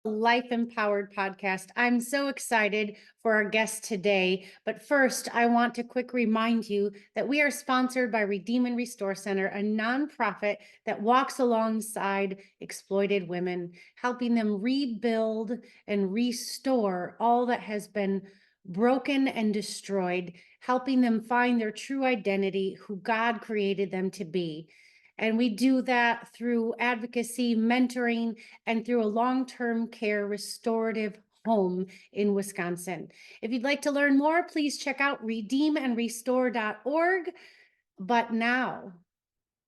Life Empowered podcast. I'm so excited for our guest today. But first, I want to quick remind you that we are sponsored by Redeem and Restore Center, a nonprofit that walks alongside exploited women, helping them rebuild and restore all that has been broken and destroyed, helping them find their true identity, who God created them to be. And we do that through advocacy, mentoring, and through a long-term care restorative home in Wisconsin. If you'd like to learn more, please check out redeemandrestore.org. But now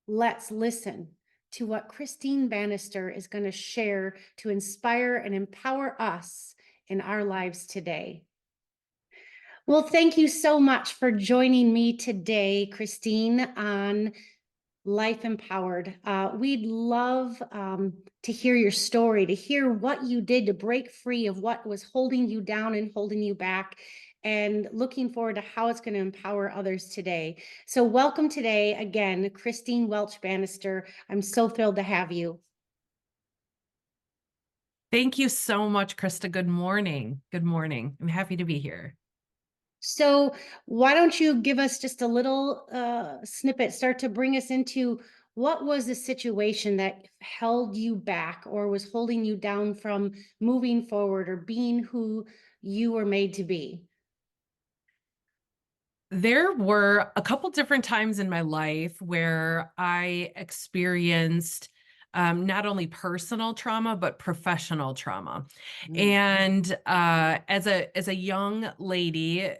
let's listen to what Christine Bannister is going to share to inspire and empower us in our lives today. Well, thank you so much for joining me today, Christine, on Life Empowered. We'd love to hear your story, to hear what you did to break free of what was holding you down and holding you back, and looking forward to how it's going to empower others today. So welcome today again, Christine Welch Bannister. I'm so thrilled to have you. Thank you so much, Krista. Good morning. Good morning. I'm happy to be here. So why don't you give us just a little snippet, start to bring us into what was the situation that held you back or was holding you down from moving forward or being who you were made to be? There were a couple different times in my life where I experienced not only personal trauma but professional trauma. Mm. And as a young lady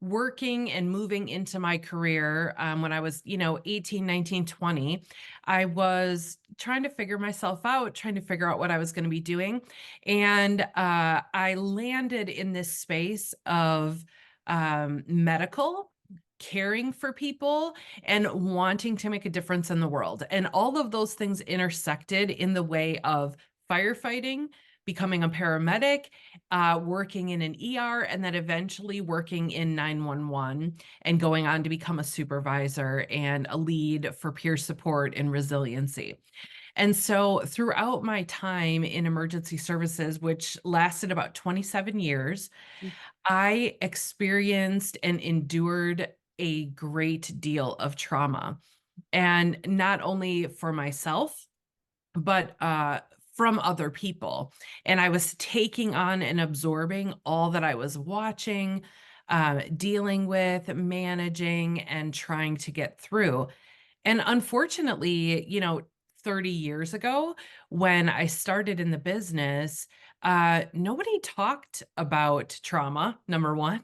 working and moving into my career, when I was 18, 19, 20, I was trying to figure myself out, trying to figure out what I was going to be doing. And I landed in this space of medical, caring for people, and wanting to make a difference in the world. And all of those things intersected in the way of firefighting, becoming a paramedic, working in an ER, and then eventually working in 911 and going on to become a supervisor and a lead for peer support and resiliency. And so throughout my time in emergency services, which lasted about 27 years, I experienced and endured a great deal of trauma, and not only for myself, but from other people. And I was taking on and absorbing all that I was watching, dealing with, managing, and trying to get through. And unfortunately, 30 years ago, when I started in the business, nobody talked about trauma, number one.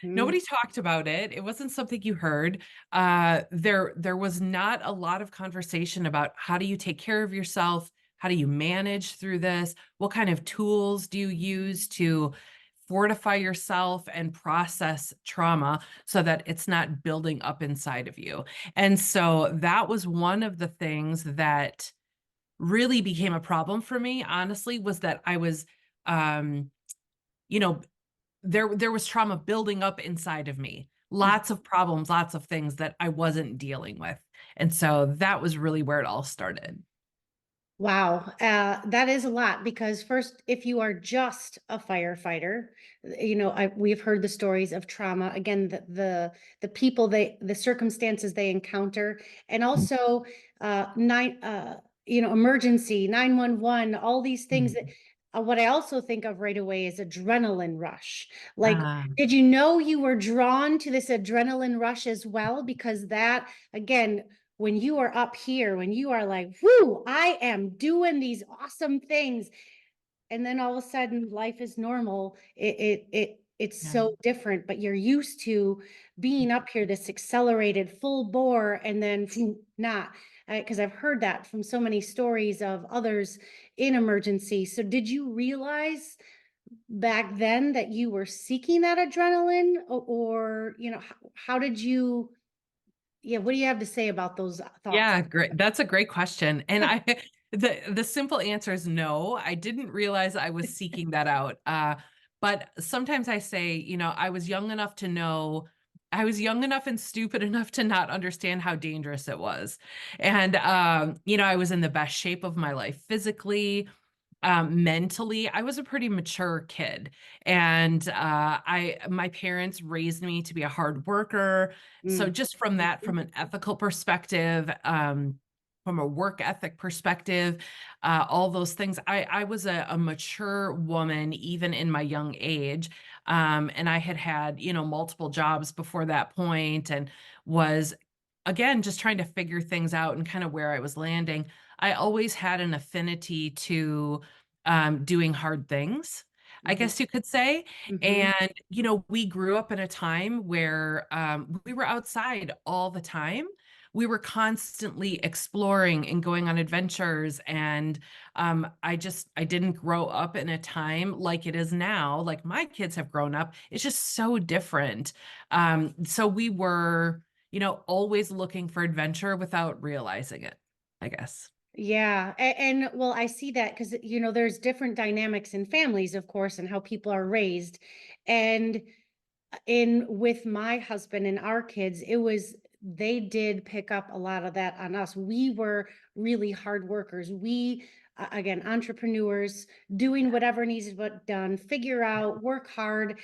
Mhm. Nobody talked about it. It wasn't something you heard. There was not a lot of conversation about how do you take care of yourself? How do you manage through this? What kind of tools do you use to fortify yourself and process trauma so that it's not building up inside of you? And so that was one of the things that really became a problem for me, honestly, was that I was, um, you know, there was trauma building up inside of me. Lots of problems, lots of things that I wasn't dealing with. And so that was really where it all started. Wow, that is a lot because first, if you are just a firefighter, we've heard the stories of trauma. Again, the people the circumstances they encounter, and also emergency 911, all these things that. Mhm. What I also think of right away is adrenaline rush. Like, Ah, did you know you were drawn to this adrenaline rush as well? Because that, again, when you are up here, when you are like, whoo, I am doing these awesome things. And then all of a sudden life is normal. It's yeah. so different, but you're used to being up here, this accelerated full bore, and then not. Because I've heard that from so many stories of others in emergency. So did you realize back then that you were seeking that adrenaline or how did you, yeah, what do you have to say about those thoughts? Yeah, great. That's a great question. And the simple answer is no. I didn't realize I was seeking that out. But sometimes I say, I was young enough to know, I was young enough and stupid enough to not understand how dangerous it was. And I was in the best shape of my life physically. mentally, I was a pretty mature kid, and my parents raised me to be a hard worker. So Mm. just from that, Mhm. from an ethical perspective, from a work ethic perspective, all those things, I was a mature woman even in my young age, and I had multiple jobs before that point, and was again just trying to figure things out and kind of where I was landing. I always had an affinity to doing hard things, I Mhm. guess you could say. Mhm. And, we grew up in a time where we were outside all the time. We were constantly exploring and going on adventures. And I didn't grow up in a time like it is now, like my kids have grown up. It's just so different. So we were, always looking for adventure without realizing it, I guess. Yeah, and well, I see that because there's different dynamics in families, of course, and how people are raised. And in with my husband and our kids, it was they did pick up a lot of that on us. We were really hard workers. We again, entrepreneurs, doing whatever needs to be done, figure out, work hard,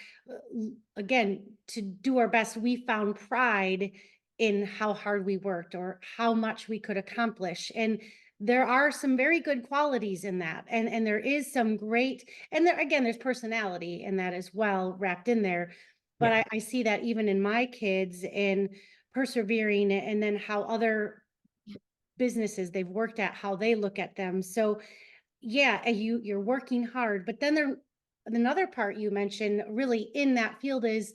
again, to do our best. We found pride in how hard we worked or how much we could accomplish. And there are some very good qualities in that. And there is some great, and there again, there's personality in that as well, wrapped in there. But Yeah. I see that even in my kids and persevering, and then how other businesses they've worked at, how they look at them. So yeah, and you're working hard, but then there another part you mentioned really in that field is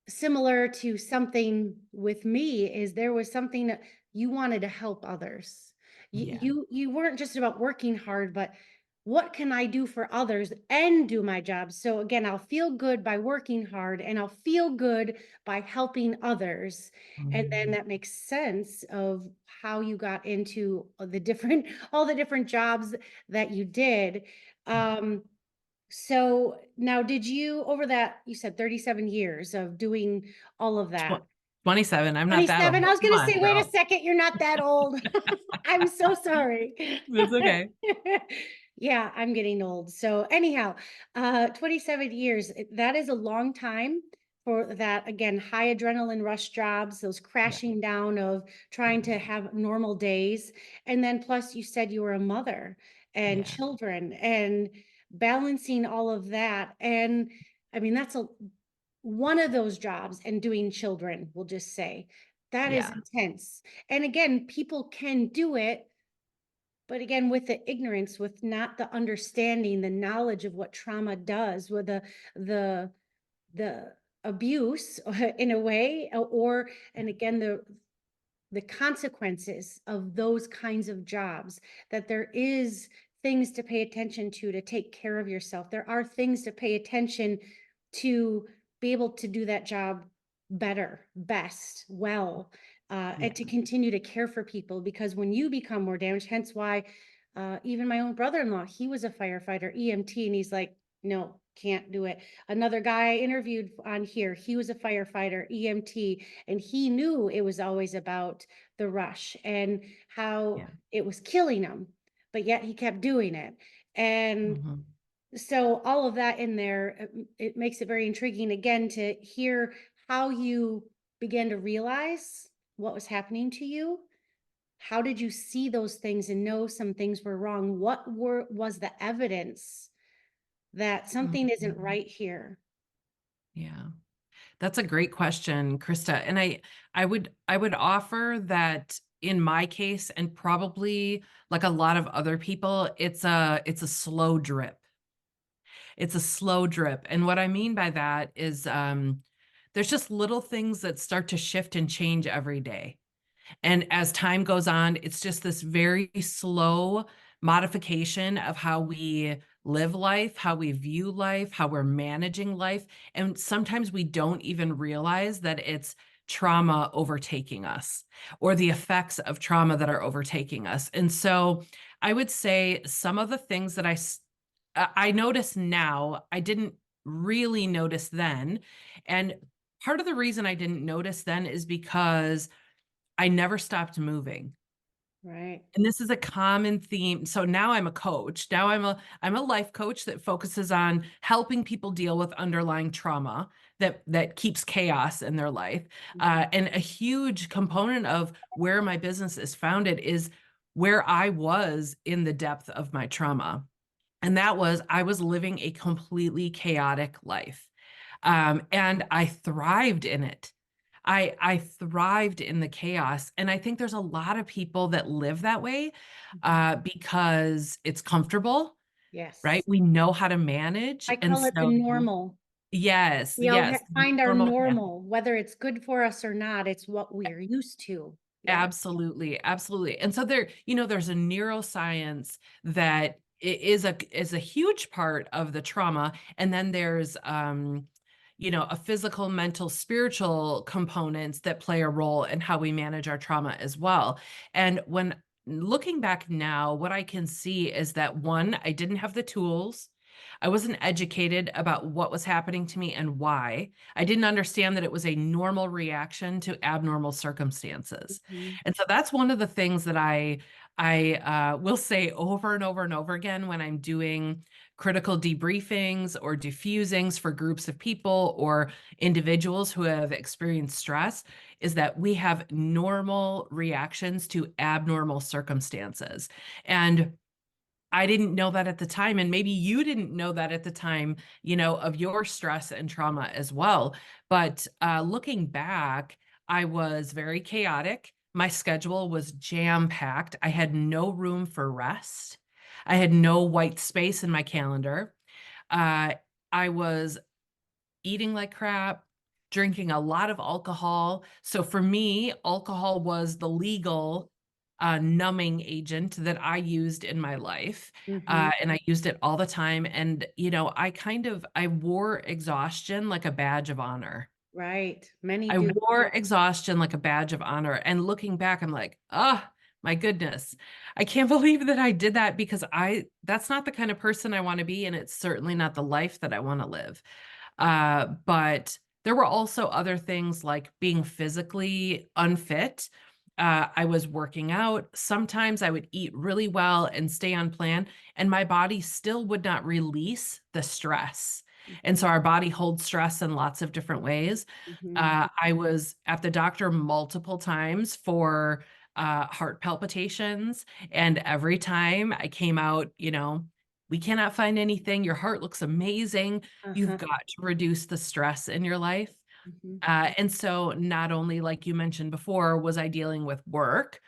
similar to something with me, is there was something that you wanted to help others. You Yeah. you weren't just about working hard, but what can I do for others and do my job? So again, I'll feel good by working hard and I'll feel good by helping others. And then Mhm. that makes sense of how you got into the different all the different jobs that you did. Yeah. So now did you over that you said 37 years of doing all of that. Tw 27, I'm not that 27, I old. was Come gonna on, say, wait a girl. second, you're not that old. I'm so sorry. That's okay. Yeah, I'm getting old. So anyhow, 27 years, that is a long time for that, again, high adrenaline rush jobs, those Yeah, crashing down of trying to have normal days. And then plus you said you were a mother and yeah, children and balancing all of that. And I mean, that's a one of those jobs and doing children, we'll just say. That is yeah, intense. And again, people can do it, but again, with the ignorance, with not the understanding, the knowledge of what trauma does, with the the abuse in a way, or and again the consequences of those kinds of jobs, that there is things to pay attention to take care of yourself. There are things to pay attention to be able to do that job better, best, well, yeah, and to continue to care for people. Because when you become more damaged, hence why even my own brother-in-law, he was a firefighter, EMT, and he's like, no, can't do it. Another guy I interviewed on here, he was a firefighter, EMT, and he knew it was always about the rush and how yeah. it was killing him, but yet he kept doing it. And Mhm. so all of that in there, it makes it very intriguing again to hear how you began to realize what was happening to you. How did you see those things and know some things were wrong? What was the evidence that something isn't Mhm. right here? Yeah. That's a great question, Krista, and I would offer that in my case, and probably like a lot of other people, it's a slow drip. It's a slow drip, and what I mean by that is, there's just little things that start to shift and change every day. And as time goes on, it's just this very slow modification of how we live life, how we view life, how we're managing life. And sometimes we don't even realize that it's trauma overtaking us or the effects of trauma that are overtaking us. And so I would say some of the things that I notice now, I didn't really notice then. And part of the reason I didn't notice then is because I never stopped moving. Right. And this is a common theme. So now I'm a coach. Now I'm a life coach that focuses on helping people deal with underlying trauma that keeps chaos in their life. Mhm. And a huge component of where my business is founded is where I was in the depth of my trauma. And that was I was living a completely chaotic life. And I thrived in it. I thrived in the chaos, and I think there's a lot of people that live that way, Mhm. because it's comfortable, right? Yes. We know how to manage, I and call it the so normal. yes, We all yes, find our normal chaos. normal, whether it's good for us or not. It's what we're used to. Yeah. Absolutely, absolutely. And so there's a neuroscience that is a huge part of the trauma, and then there's a physical, mental, spiritual components that play a role in how we manage our trauma as well. And when looking back now, what I can see is that one, I didn't have the tools. I wasn't educated about what was happening to me and why. I didn't understand that it was a normal reaction to abnormal circumstances. Mhm. And so that's one of the things that I will say over and over and over again when I'm doing critical debriefings or diffusings for groups of people or individuals who have experienced stress is that we have normal reactions to abnormal circumstances. And I didn't know that at the time, and maybe you didn't know that at the time, of your stress and trauma as well. But looking back, I was very chaotic. My schedule was jam-packed. I had no room for rest. I had no white space in my calendar. Uh, I was eating like crap, drinking a lot of alcohol. So for me, alcohol was the legal numbing agent that I used in my life. Mhm. And I used it all the time. And, I wore exhaustion like a badge of honor. Right. Many I do. wore exhaustion like a badge of honor. And looking back, I'm like, my goodness, I can't believe that I did that because that's not the kind of person I want to be. And it's certainly not the life that I want to live. But there were also other things like being physically unfit. I was working out. Sometimes I would eat really well and stay on plan, and my body still would not release the stress. And Mhm. so our body holds stress in lots of different ways. Mhm. I was at the doctor multiple times for heart palpitations. And every time I came out, we cannot find anything. Your heart looks amazing. You've Uh-huh. got to reduce the stress in your life. Mhm. And so, not only, like you mentioned before, was I dealing with work,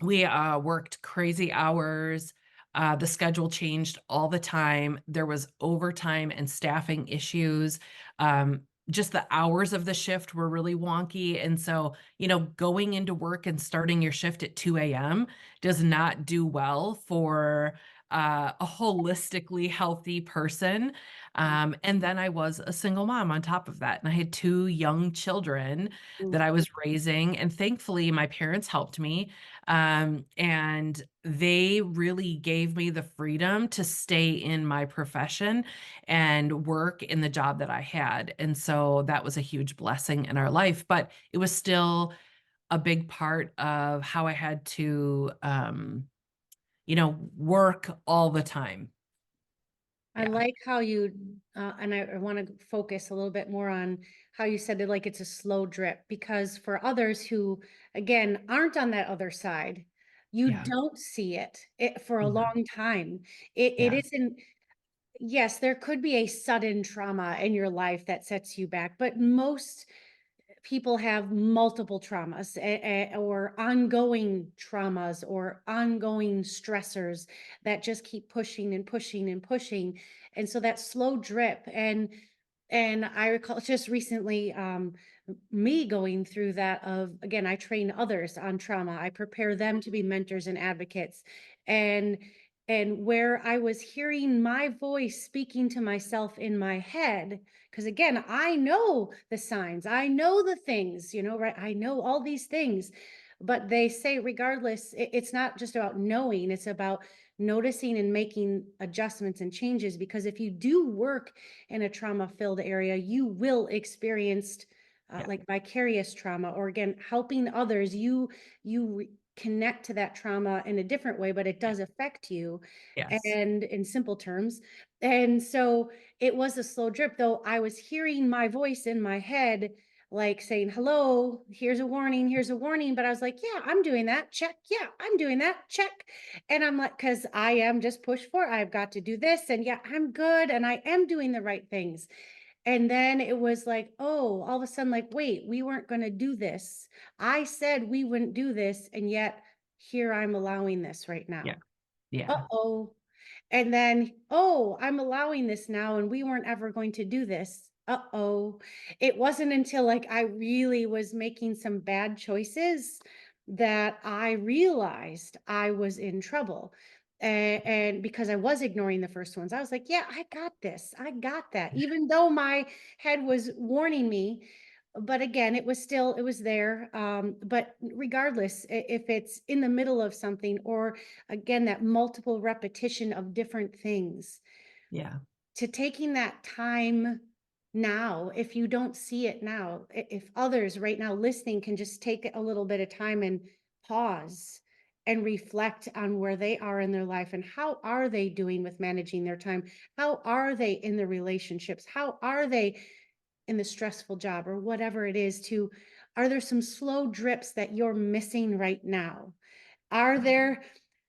we worked crazy hours. The schedule changed all the time. There was overtime and staffing issues. Just the hours of the shift were really wonky. And so, going into work and starting your shift at 2 a.m. does not do well for a holistically healthy person. And then I was a single mom on top of that. And I had two young children that Oof. I was raising. And thankfully, my parents helped me, and they really gave me the freedom to stay in my profession and work in the job that I had. And so that was a huge blessing in our life, but it was still a big part of how I had to, work all the time. I Yeah. like how you, and I want to focus a little bit more on how you said it like it's a slow drip, because for others who, again, aren't on that other side, you Yeah. don't see it for a Yeah. long time. It Yeah. isn't, yes, there could be a sudden trauma in your life that sets you back, but most people have multiple traumas or ongoing traumas or ongoing stressors that just keep pushing and pushing and pushing, and so that slow drip. And I recall just recently, me going through that of, again, I train others on trauma. I prepare them to be mentors and advocates. And where I was hearing my voice speaking to myself in my head, because again, I know the signs, I know the things, right? I know all these things. But they say, regardless, it's not just about knowing, it's about noticing and making adjustments and changes. Because if you do work in a trauma filled area, you will experience Yeah. like vicarious trauma, or again, helping others. connect to that trauma in a different way, but it Yeah. does affect you, Yes. and in simple terms. And so it was a slow drip, though I was hearing my voice in my head, like saying, hello, here's a warning, here's a warning. But I was like, yeah, I'm doing that. Check. Yeah, I'm doing that. Check. And I'm like, because I am just pushed for, I've got to do this. And yeah, I'm good. And I am doing the right things. And then it was like, oh, all of a sudden, like, wait, we weren't going to do this. I said we wouldn't do this. And yet here I'm allowing this right Yeah. now. Yeah. Uh-oh. And then, oh, I'm allowing this now, and we weren't ever going to do this. Uh-oh. It wasn't until like I really was making some bad choices that I realized I was in trouble. And because I was ignoring the first ones, I was like, yeah, I got this. I got that. Even though my head was warning me, but again, it was there. But regardless, if it's in the middle of something, or again, that multiple repetition of different things, Yeah. to taking that time now, if you don't see it now, if others right now listening can just take a little bit of time and pause and reflect on where they are in their life, and how are they doing with managing their time? How are they in the relationships? How are they in the stressful job, or whatever it is? To, are there some slow drips that you're missing right now? Are there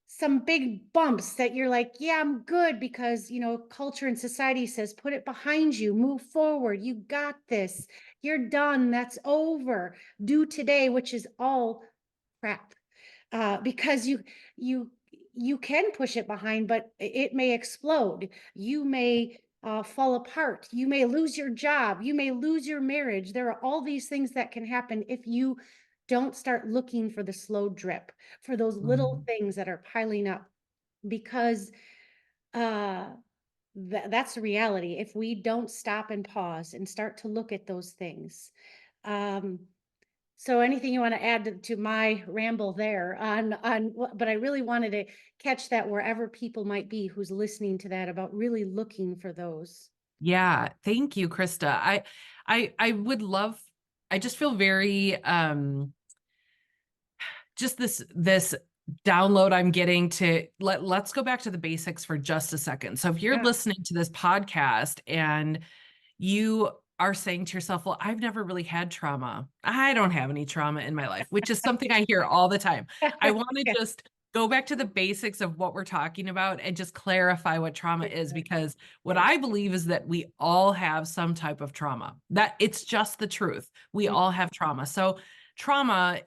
some big bumps that you're like, yeah, I'm good, because, culture and society says, put it behind you, move forward, you got this, you're done, that's over, do today, which is all crap. Because you you can push it behind, but it may explode. You may fall apart. You may lose your job. You may lose your marriage. There are all these things that can happen if you don't start looking for the slow drip, for those little Mhm. things that are piling up. Because uh, that's the reality. If we don't stop and pause and start to look at those things. Um, so anything you want to add to my ramble there on but I really wanted to catch that wherever people might be who's listening to that, about really looking for those. Yeah. Thank you, Krista. I would love, I just feel very, just this download I'm getting to let's go back to the basics for just a second. So if you're Yeah. listening to this podcast and you are saying to yourself, well, I've never really had trauma. I don't have any trauma in my life, which is something I hear all the time. I want to Yeah. just go back to the basics of what we're talking about and just clarify what trauma is, because what Good. I believe is that we all have some type of trauma. That it's just the truth. We Mm. all have trauma. So trauma,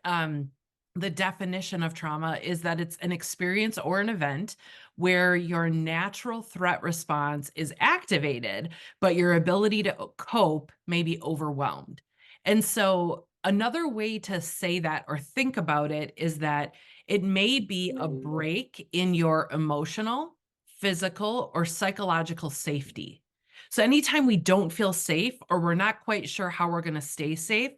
the definition of trauma is that it's an experience or an event where your natural threat response is activated, but your ability to cope may be overwhelmed. And so, another way to say that or think about it is that it may be a break in your emotional, physical, or psychological safety. So, anytime we don't feel safe or we're not quite sure how we're going to stay safe,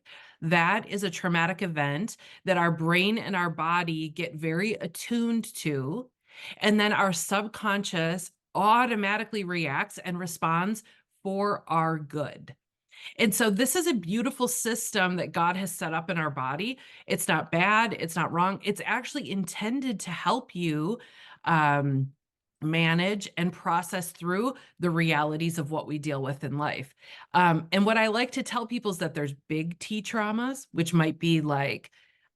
that is a traumatic event that our brain and our body get very attuned to. And then our subconscious automatically reacts and responds for our good. And so this is a beautiful system that God has set up in our body. It's not bad, it's not wrong. It's actually intended to help you um, manage and process through the realities of what we deal with in life. And what I like to tell people is that there's big T traumas, which might be like,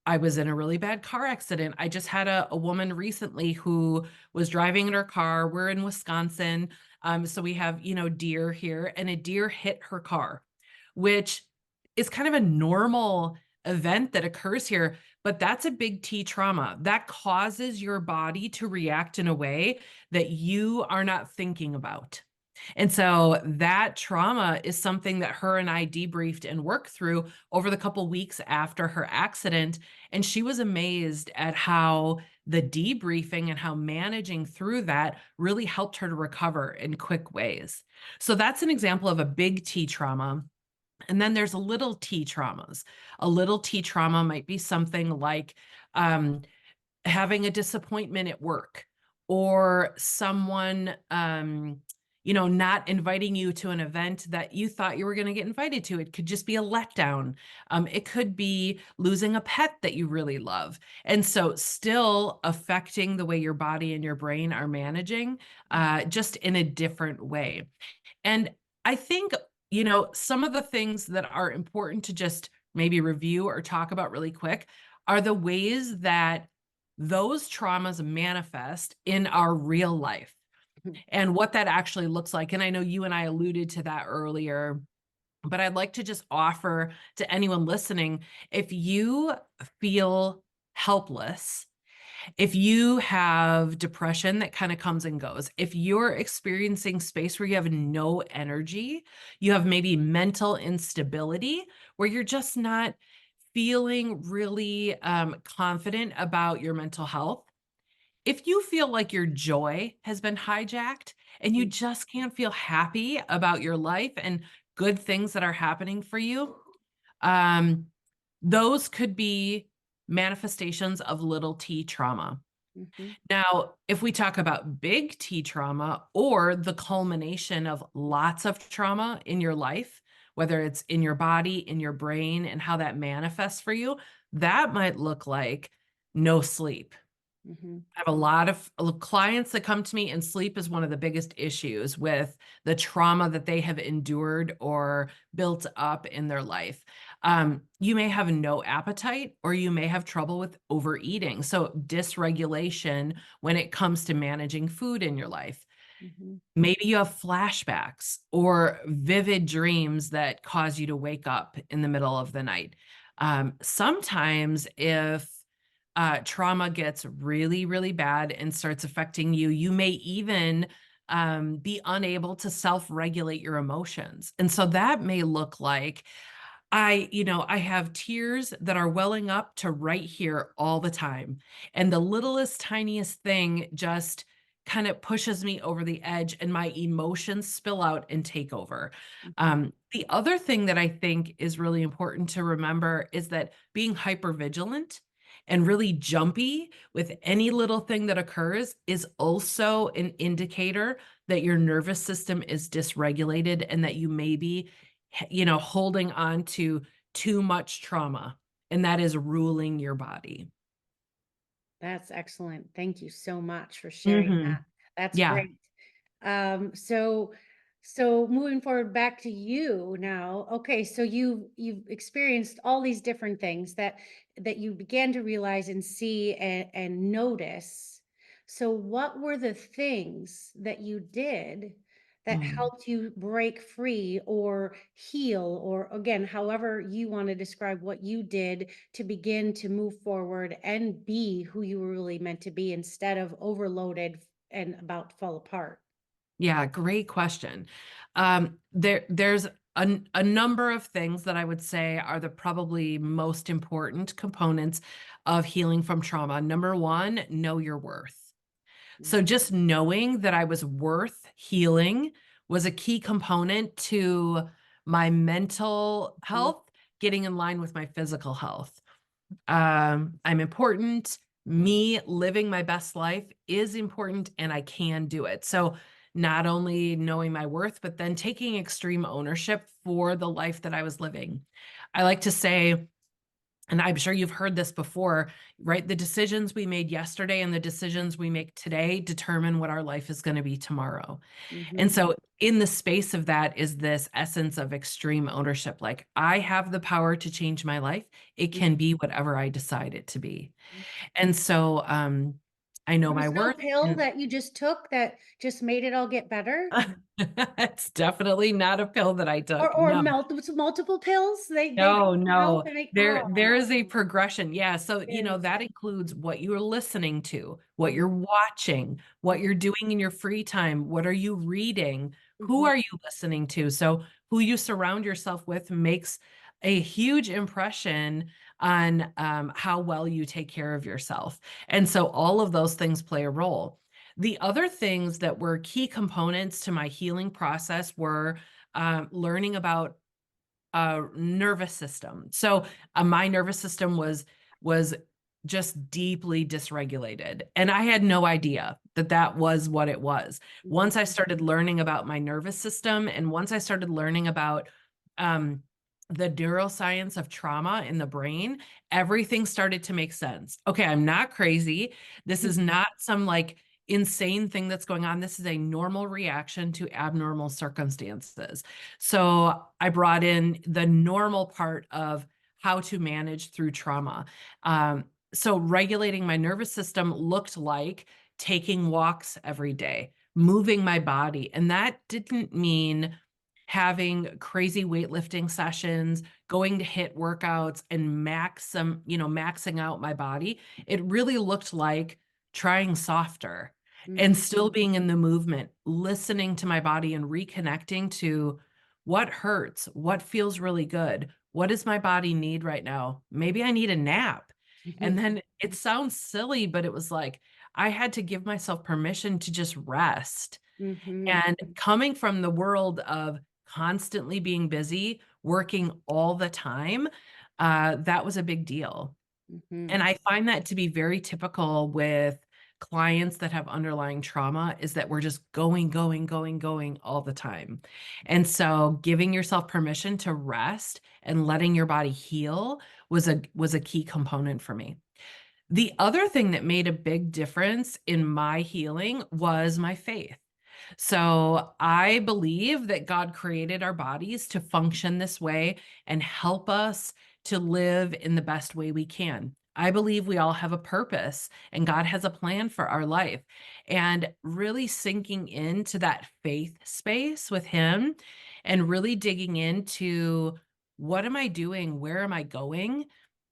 I was in a really bad car accident. I just had a woman recently who was driving in her car. We're in Wisconsin. So we have, deer here, and a deer hit her car, which is kind of a normal event that occurs here, but that's a big T trauma that causes your body to react in a way that you are not thinking about. And so that trauma is something that her and I debriefed and worked through over the couple weeks after her accident. And she was amazed at how the debriefing and how managing through that really helped her to recover in quick ways. So that's an example of a big T trauma. And then there's a little T traumas. A little T trauma might be something like um, having a disappointment at work, or someone, not inviting you to an event that you thought you were going to get invited to. It could just be a letdown. It could be losing a pet that you really love. And so still affecting the way your body and your brain are managing, just in a different way. And I think, some of the things that are important to just maybe review or talk about really quick are the ways that those traumas manifest in our real life Mhm. and what that actually looks like. And I know you and I alluded to that earlier, but I'd like to just offer to anyone listening, if you feel helpless, if you have depression that kind of comes and goes, if you're experiencing space where you have no energy, you have maybe mental instability where you're just not feeling really confident about your mental health, if you feel like your joy has been hijacked and you just can't feel happy about your life and good things that are happening for you, um, those could be manifestations of little t trauma. Mhm. Now, if we talk about big T trauma or the culmination of lots of trauma in your life, whether it's in your body, in your brain, and how that manifests for you, that might look like no sleep. Mhm. I have a lot of clients that come to me, and sleep is one of the biggest issues with the trauma that they have endured or built up in their life. You may have no appetite, or you may have trouble with overeating. So, dysregulation when it comes to managing food in your life. Mhm. Maybe you have flashbacks or vivid dreams that cause you to wake up in the middle of the night. Sometimes, if trauma gets really, really bad and starts affecting you, you may even be unable to self regulate your emotions. And so that may look like I have tears that are welling up to right here all the time. And the littlest, tiniest thing just kind of pushes me over the edge and my emotions spill out and take over. Mhm. The other thing that I think is really important to remember is that being hyper vigilant and really jumpy with any little thing that occurs is also an indicator that your nervous system is dysregulated and that you may be holding on to too much trauma, and that is ruling your body. That's excellent. Thank you so much for sharing that. Mhm. That's Yeah. great. So moving forward back to you now. Okay, so you've experienced all these different things that you began to realize and see and notice. So what were the things that you did that Mm. helped you break free or heal, or again, however you want to describe what you did to begin to move forward and be who you were really meant to be instead of overloaded and about to fall apart? Yeah, great question. There's a number of things that I would say are the probably most important components of healing from trauma. Number 1, know your worth. So Mhm. just knowing that I was worth healing was a key component to my mental Mhm. health getting in line with my physical health. I'm important. Me living my best life is important and I can do it. So, not only knowing my worth, but then taking extreme ownership for the life that I was living. I like to say, and I'm sure you've heard this before, right? The decisions we made yesterday and the decisions we make today determine what our life is going to be tomorrow. And Mhm. so, in the space of that is this essence of extreme ownership. Like, I have the power to change my life. It Mhm. can be whatever I decide it to be. And so, I know There my was no worth, pill and that you just took that just made it all get better? it's definitely not a pill that I took. Or No. multiple pills? They No, don't help no. and they There is a progression. Yeah, so, yes. that includes what you're listening to, what Mhm. you're watching, what you're doing in your free time, what are you reading, who Mhm. are you listening to? So, who you surround yourself with makes a huge impression on, how well you take care of yourself. And so all of those things play a role. The other things that were key components to my healing process were, learning about nervous system. So, my nervous system was just deeply dysregulated, and I had no idea. that that was what it was. Mhm. Once I started learning about my nervous system, and once I started learning about um, the neuroscience of trauma in the brain, everything started to make sense. Okay, I'm not crazy. This is not some like insane thing that's going on. This is a normal reaction to abnormal circumstances. So I brought in the normal part of how to manage through trauma. So regulating my nervous system looked like taking walks every day, moving my body. And that didn't mean having crazy weightlifting sessions, going to hit workouts and maxing out my body. It really looked like trying softer and Mhm. still being in the movement, listening to my body and reconnecting to what hurts, what feels really good, what does my body need right now? Maybe I need a nap. And then it sounds silly, but it was like I had to give myself permission to just rest. Mhm. And coming from the world of constantly being busy, working all the time, that was a big deal. Mhm. And I find that to be very typical with clients that have underlying trauma is that we're just going, going, going, going all the time. And so giving yourself permission to rest and letting your body heal was a key component for me. The other thing that made a big difference in my healing was my faith. So I believe that God created our bodies to function this way and help us to live in the best way we can. I believe we all have a purpose and God has a plan for our life. And really sinking into that faith space with Him and really digging into what am I doing? Where am I going?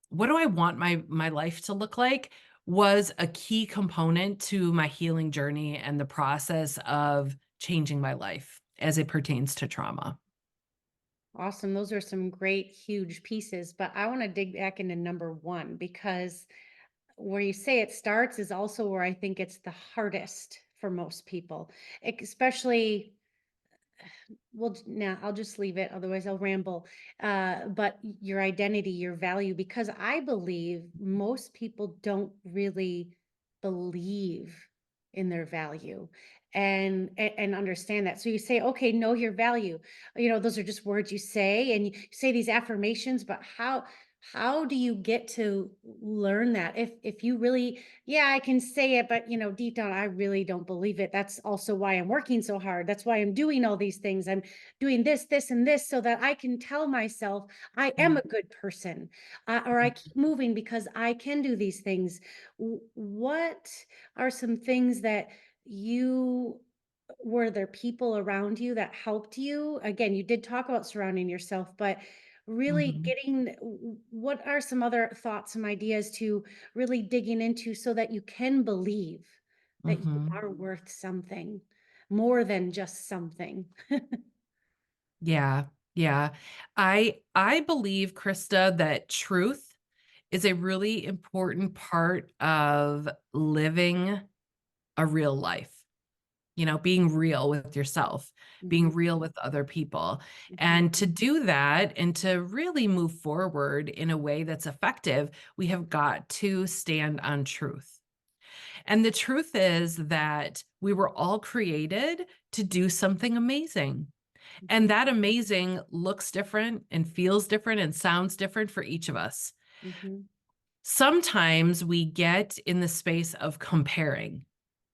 What do I want my life to look like was a key component to my healing journey and the process of changing my life as it pertains to trauma. Awesome. Those are some great, huge pieces. But I want to dig back into number one because where you say it starts is also where I think it's the hardest for most people, especially. Well, now I'll just leave it. Otherwise, I'll ramble. But your identity, your value, because I believe most people don't really believe in their value and understand that. So you say, okay, know your value. Those are just words you say, and you say these affirmations. But how do you get to learn that? If you really, yeah, I can say it, but deep down, I really don't believe it. That's also why I'm working so hard. That's why I'm doing all these things. I'm doing this, this, and this so that I can tell myself I am Mm, a good person, or I keep moving because I can do these things. What are some things that you were there people around you that helped you? Again, you did talk about surrounding yourself, but really mhm, getting what are some other thoughts, some ideas to really digging into so that you can believe that you mhm. are worth something more than just something. Yeah, yeah. I believe, Krista, that truth is a really important part of living a real life. Being real with yourself, being Mhm, real with other people. mhm, And to do that and to really move forward in a way that's effective, we have got to stand on truth. And the truth is that we were all created to do something amazing. And mhm, that amazing looks different and feels different and sounds different for each of us. mhm, Sometimes we get in the space of comparing,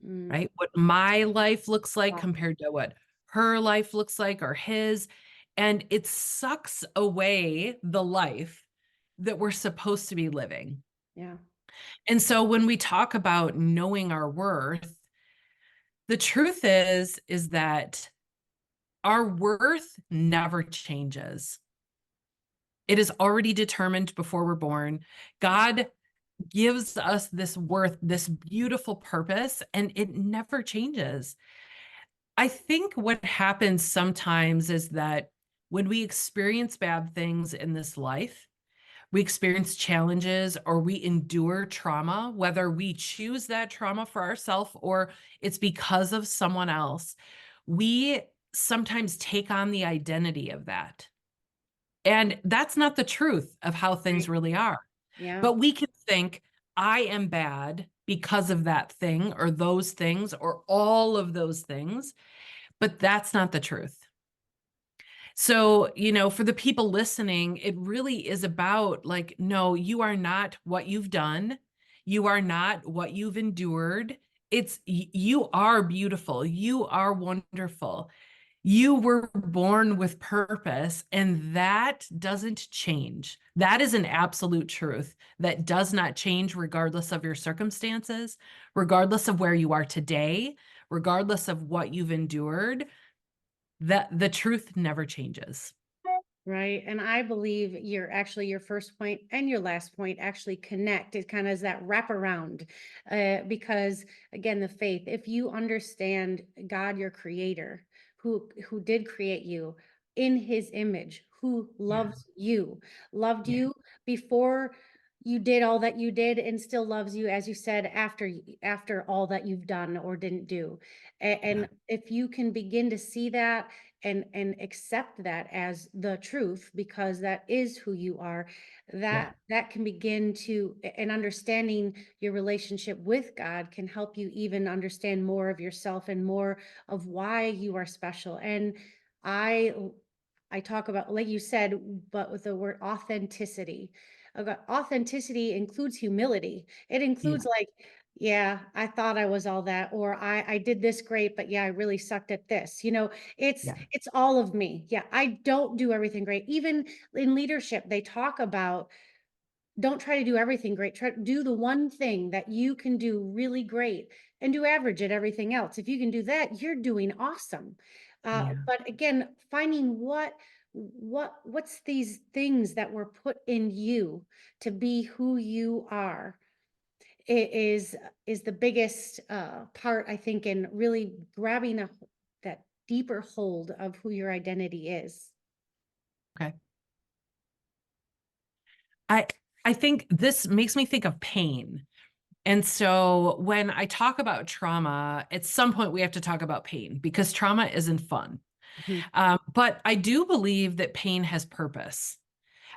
mm. right? What my life looks like Yeah, compared to what her life looks like or his. And it sucks away the life that we're supposed to be living. yeah, And so when we talk about knowing our worth, the truth is that our worth never changes. It is already determined before we're born. God gives us this worth, this beautiful purpose, and it never changes. I think what happens sometimes is that when we experience bad things in this life, we experience challenges or we endure trauma, whether we choose that trauma for ourselves or it's because of someone else, we sometimes take on the identity of that. And that's not the truth of how things right. really are. Yeah. But we can think, I am bad because of that thing or those things or all of those things, but that's not the truth. So, for the people listening, it really is about like, no, you are not what you've done. You are not what you've endured. You are beautiful. You are wonderful. You were born with purpose, and that doesn't change. That is an absolute truth that does not change regardless of your circumstances, regardless of where you are today, regardless of what you've endured. That the truth never changes. Right. And I believe your first point and your last point actually connect. It kind of is that wraparound. Because again, the faith, if you understand God, your creator, who did create you in his image, who Yeah. loves you, loved Yeah. you before you did all that you did and still loves you, as you said, after all that you've done or didn't do. Yeah. And if you can begin to see that and accept that as the truth, because that is who you are, Yeah. that can begin to, and understanding your relationship with God can help you even understand more of yourself and more of why you are special. And i I talk about, like you said, but with the word authenticity. Authenticity includes humility. It Yeah. includes like, yeah, I thought I was all that, or I did this great, but yeah, I really sucked at this. It's Yeah. it's all of me. Yeah, I don't do everything great. Even in leadership, they talk about, don't try to do everything great. Try to do the one thing that you can do really great and do average at everything else. If you can do that, you're doing awesome. Yeah. But again, finding what's these things that were put in you to be who you are, is the biggest part, I think, in really grabbing that deeper hold of who your identity is. Okay. I I think this makes me think of pain. And so when I talk about trauma, at some point we have to talk about pain because trauma isn't fun. Mhm. But I do believe that pain has purpose.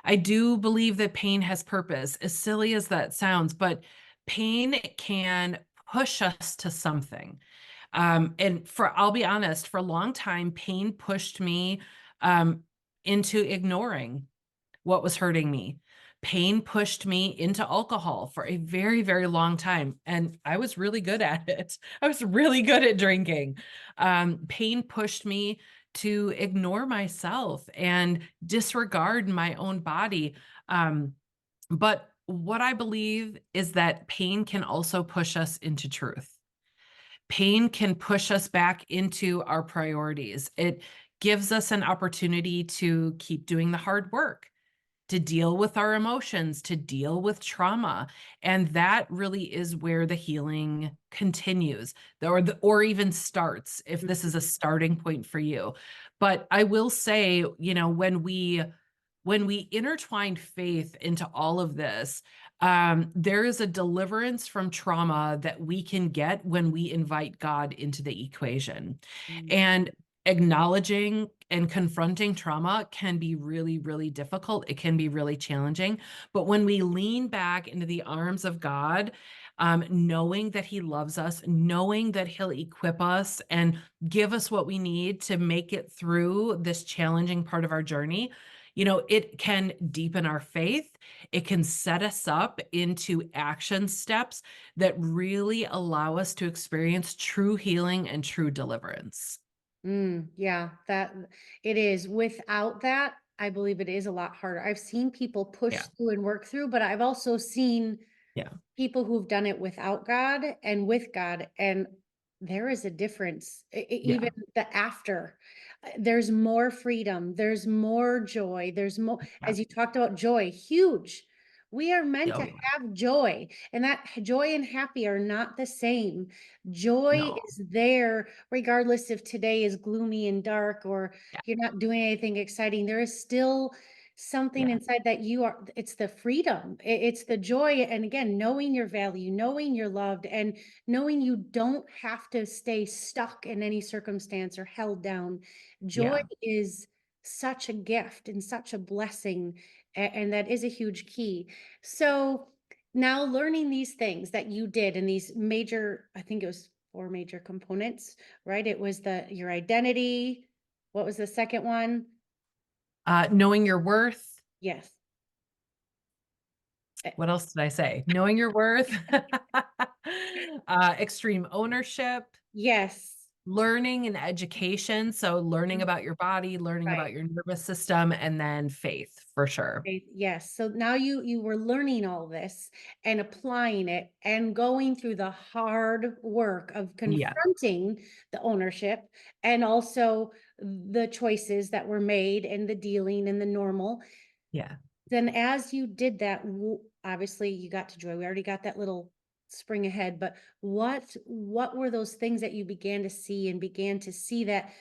I do believe that pain has purpose, as silly as that sounds, but pain can push us to something. And I'll be honest, for a long time, pain pushed me um, into ignoring what was hurting me. Pain pushed me into alcohol for a very, very long time. And I was really good at it. I was really good at drinking. Pain pushed me to ignore myself and disregard my own body. But what I believe is that pain can also push us into truth. Pain can push us back into our priorities. It gives us an opportunity to keep doing the hard work, to deal with our emotions, to deal with trauma. And that really is where the healing continues, or even starts, if this is a starting point for you. But I will say, when we intertwine faith into all of this, there is a deliverance from trauma that we can get when we invite God into the equation. Mm. And acknowledging and confronting trauma can be really, really difficult. It can be really challenging. But when we lean back into the arms of God, knowing that He loves us, knowing that He'll equip us and give us what we need to make it through this challenging part of our journey, it can deepen our faith. It can set us up into action steps that really allow us to experience true healing and true deliverance. Yeah, that it is. Without that, I believe it is a lot harder. I've seen people push Yeah. through and work through, but I've also seen Yeah. people who've done it without God and with God, and there is a difference. Even Yeah. the after, there's more freedom, there's more joy, there's more, Yeah. as you talked about, joy, huge. We are meant Oh, to yeah. have joy, and that joy and happy are not the same. Joy No. is there regardless if today is gloomy and dark, or Yeah. you're not doing anything exciting. There is still something Yeah. inside that you are, it's the freedom, it's the joy, and again, knowing your value, knowing you're loved, and knowing you don't have to stay stuck in any circumstance or held down. Joy Yeah. is such a gift and such a blessing, and that is a huge key. So Now learning these things that you did in these major, I think it was 4 major components, right? It was the your identity. What was the second one? Knowing your worth. Yes. Eh, What else did I say? Knowing your worth, extreme ownership, yes. learning and education. So learning Mhm. about your body, learning Right. about your nervous system, and then faith for sure. Faith, yes. So now you were learning all this and applying it and going through the hard work of Yeah. confronting the ownership and also the choices that were made and the dealing and the normal. Yeah. Then as you did that, obviously you got to joy. We already got that little spring ahead, but what were those things that you began to see and began to see that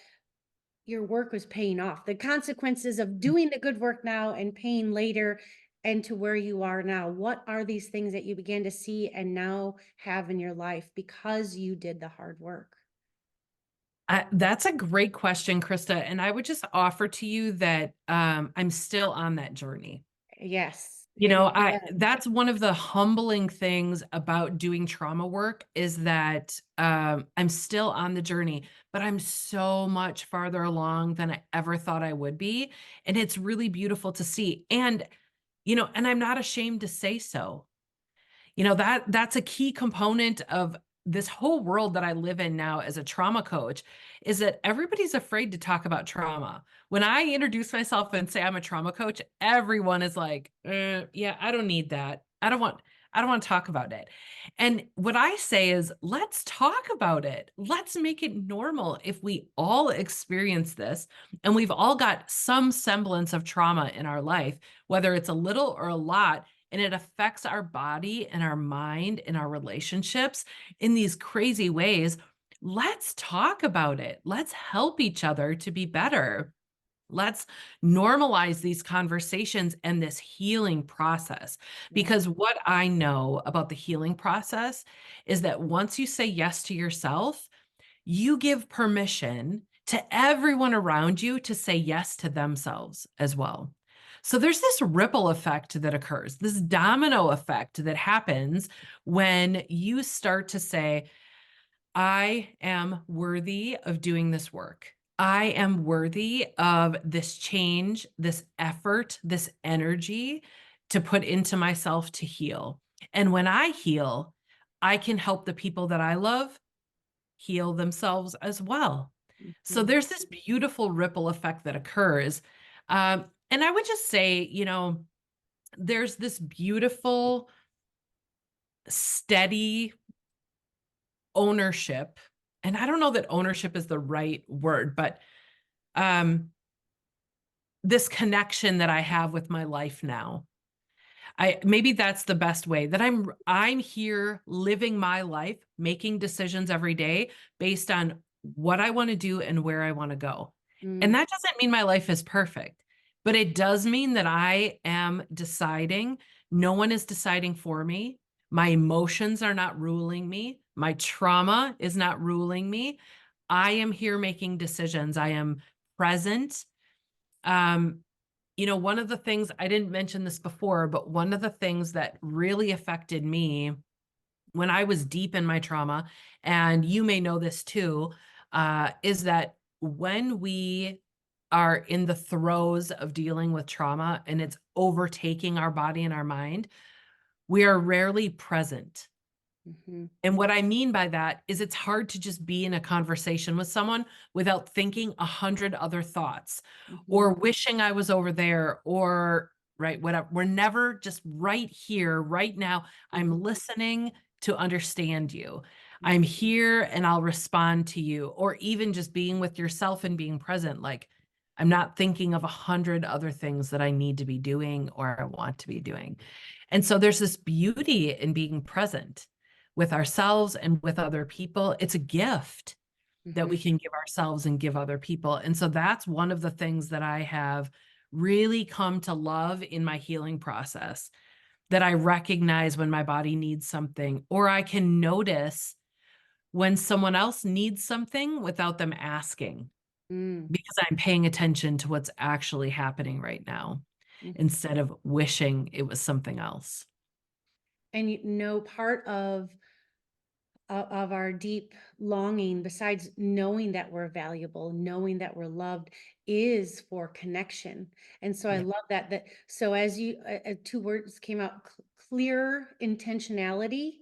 your work was paying off? The consequences of doing the good work now and paying later and to where you are now. What are these things that you began to see and now have in your life because you did the hard work? That's a great question, Krista. And I would just offer to you that I'm still on that journey. Yes. You know, I Amen. that's one of the humbling things about doing trauma work is that I'm still on the journey, but I'm so much farther along than I ever thought I would be. And it's really beautiful to see. And, and I'm not ashamed to say so. That's a key component of this whole world that I live in now as a trauma coach is that everybody's afraid to talk about trauma. When I introduce myself and say I'm a trauma coach, everyone is like, yeah, I don't need that. I don't want to talk about it." And what I say is, let's talk about it. Let's make it normal. If we all experience this and we've all got some semblance of trauma in our life, whether it's a little or a lot, and it affects our body and our mind and our relationships in these crazy ways. Let's talk about it. Let's help each other to be better. Let's normalize these conversations and this healing process. Yeah. Because what I know about the healing process is that once you say yes to yourself, you give permission to everyone around you to say yes to themselves as well. So there's this ripple effect that occurs, this domino effect that happens when you start to say, I am worthy of doing this work. I am worthy of this change, this effort, this energy to put into myself to heal. And when I heal, I can help the people that I love heal themselves as well. So Mhm. there's this beautiful ripple effect that occurs. And I would just say, there's this beautiful, steady ownership. And I don't know that ownership is the right word, but um, this connection that I have with my life now. I maybe that's the best way that I'm here living my life, making decisions every day based on what I want to do and where I want to go. And Mm, that doesn't mean my life is perfect, but it does mean that I am deciding. No one is deciding for me. My emotions are not ruling me. My trauma is not ruling me. I am here making decisions. I am present. Um, one of the things I didn't mention this before, but one of the things that really affected me when I was deep in my trauma, and you may know this too, is that when we are in the throes of dealing with trauma and it's overtaking our body and our mind, we are rarely present. mhm, And what I mean by that is it's hard to just be in a conversation with someone without thinking 100 other thoughts mhm, or wishing I was over there or right, whatever. We're never just right here, right now. mhm, I'm listening to understand you. I'm mhm, here and I'll respond to you, or even just being with yourself and being present. Like I'm not thinking of 100 other things that I need to be doing or I want to be doing. And so there's this beauty in being present with ourselves and with other people. It's a gift that mhm, we can give ourselves and give other people. And so that's one of the things that I have really come to love in my healing process, that I recognize when my body needs something, or I can notice when someone else needs something without them asking, mm, because I'm paying attention to what's actually happening right now mhm. instead of wishing it was something else. And part of our deep longing, besides knowing that we're valuable, knowing that we're loved, is for connection. And so I Yeah. love that. So as you, two words came out, clear intentionality.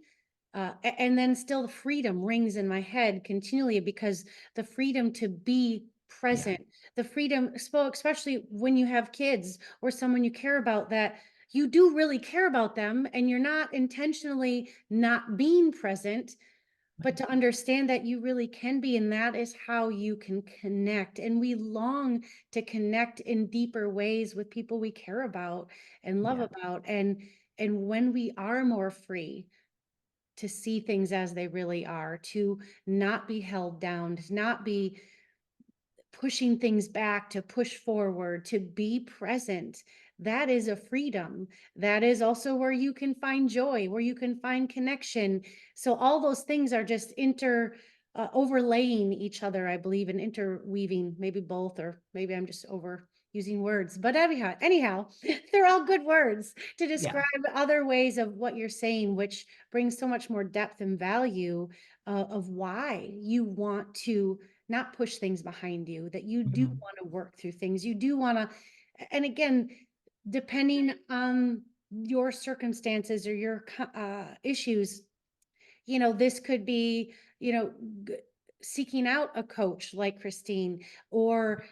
And then still the freedom rings in my head continually, because the freedom to be Yeah. present, the freedom, especially when you have kids or someone you care about, that you do really care about them and you're not intentionally not being present, but Right. to understand that you really can be, and that is how you can connect. And we long to connect in deeper ways with people we care about and love Yeah. about. And when we are more free to see things as they really are, to not be held down, to not be pushing things back, to push forward, to be present. That is a freedom. That is also where you can find joy, where you can find connection. So all those things are just overlaying each other, I believe, and interweaving, maybe both, or maybe I'm just over using words. But anyhow, they're all good words to Yeah. describe other ways of what you're saying, which brings so much more depth and value of why you want to not push things behind you, that you do Mhm. want to work through things. You do want to, and again, depending on your circumstances or your issues, this could be, you know, g- seeking out a coach like Christine, or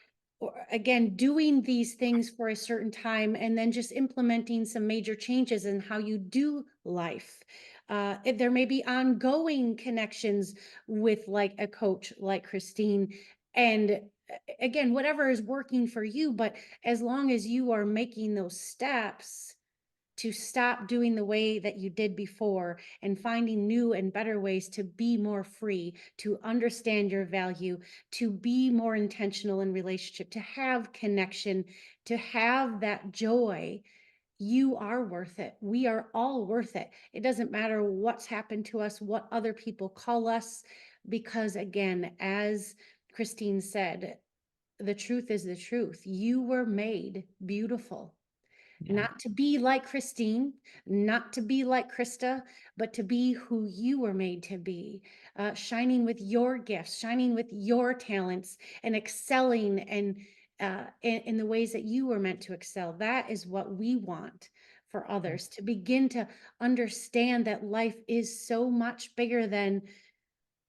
again, doing these things for a certain time and then just implementing some major changes in how you do life. There may be ongoing connections with like a coach like Christine. And again, whatever is working for you, but as long as you are making those steps to stop doing the way that you did before and finding new and better ways to be more free, to understand your value, to be more intentional in relationship, to have connection, to have that joy, you are worth it. We are all worth it. It doesn't matter what's happened to us, what other people call us, because again, as Christine said, the truth is the truth. You were made beautiful, Yeah. not to be like Christine, not to be like Krista, but to be who you were made to be, shining with your gifts, shining with your talents, and excelling in the ways that you were meant to excel. That is what we want for Yeah. others, to begin to understand that life is so much bigger than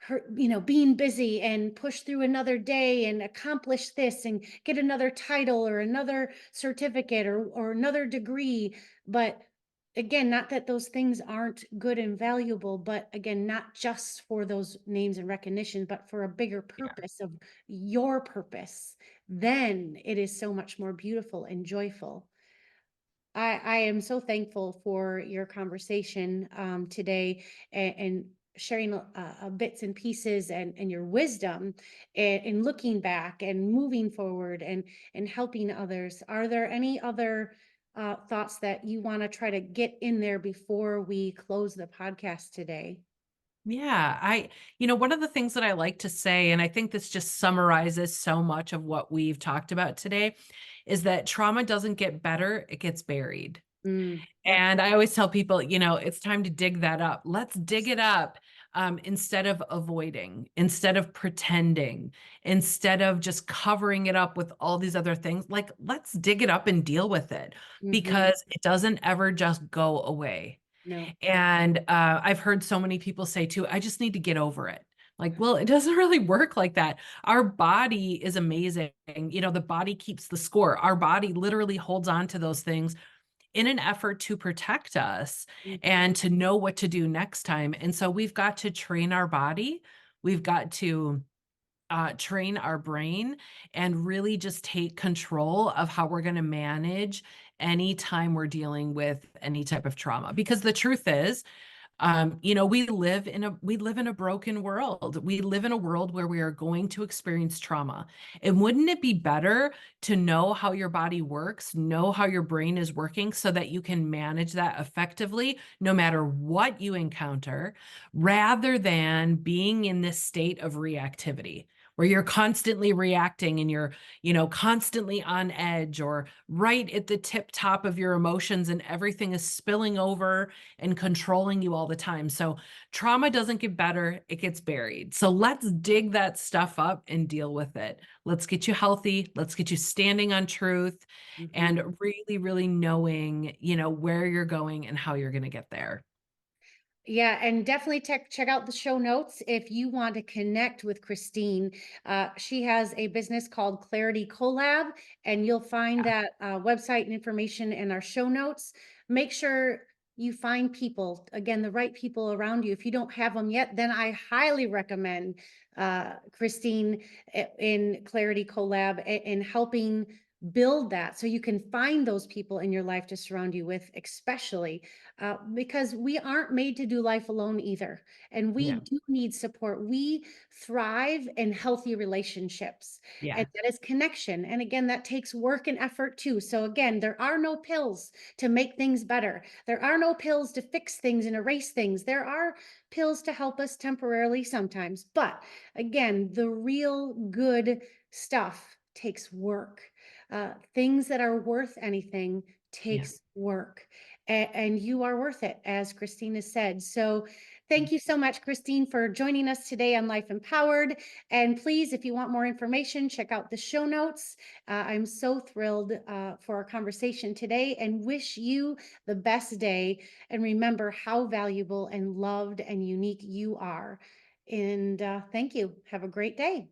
her, being busy and push through another day and accomplish this and get another title or another certificate or another degree. But again, not that those things aren't good and valuable, but again, not just for those names and recognition, but for a bigger Yeah. purpose of your purpose. Then it is so much more beautiful and joyful. I am so thankful for your conversation today, and sharing bits and pieces and your wisdom, and looking back and moving forward and helping others. Are there any other thoughts that you want to try to get in there before we close the podcast today? Yeah, one of the things that I like to say, and I think this just summarizes so much of what we've talked about today, is that trauma doesn't get better, it gets buried. That's And I always tell people, it's time to dig that up. Let's dig it up, instead of avoiding, instead of pretending, instead of just covering it up with all these other things. Like, let's dig it up and deal with it, mm-hmm. because it doesn't ever just go away. No. And I've heard so many people say too, I just need to get over it. Like, well, it doesn't really work like that. Our body is amazing. The body keeps the score. Our body literally holds on to those things in an effort to protect us Mhm. and to know what to do next time. And so we've got to train our body. We've got to train our brain and really just take control of how we're going to manage anytime we're dealing with any type of trauma. Because the truth is, we live in a broken world. We live in a world where we are going to experience trauma. And wouldn't it be better to know how your body works, know how your brain is working, so that you can manage that effectively no matter what you encounter, rather than being in this state of reactivity where you're constantly reacting and you're, constantly on edge or right at the tip top of your emotions and everything is spilling over and controlling you all the time. So trauma doesn't get better, it gets buried. So let's dig that stuff up and deal with it. Let's get you healthy. Let's get you standing on truth Mhm. and really, really knowing, where you're going and how you're going to get there. Yeah, and definitely check out the show notes if you want to connect with Christine. She has a business called Clarity Collab, and you'll find Yeah. that website and information in our show notes. Make sure you find people, again, the right people around you. If you don't have them yet, then I highly recommend Christine in Clarity Collab in helping build that so you can find those people in your life to surround you with, especially because we aren't made to do life alone either. And we Yeah. do need support. We thrive in healthy relationships, and Yeah. that is connection. And again, that takes work and effort too. So, again, there are no pills to make things better, there are no pills to fix things and erase things. There are pills to help us temporarily sometimes. But again, the real good stuff takes work. Things that are worth anything Yeah. takes work, and you are worth it, as Christina said. So thank you so much, Christine, for joining us today on Life Empowered. And please, if you want more information, check out the show notes. I'm so thrilled for our conversation today and wish you the best day. And remember how valuable and loved and unique you are. And thank you. Have a great day.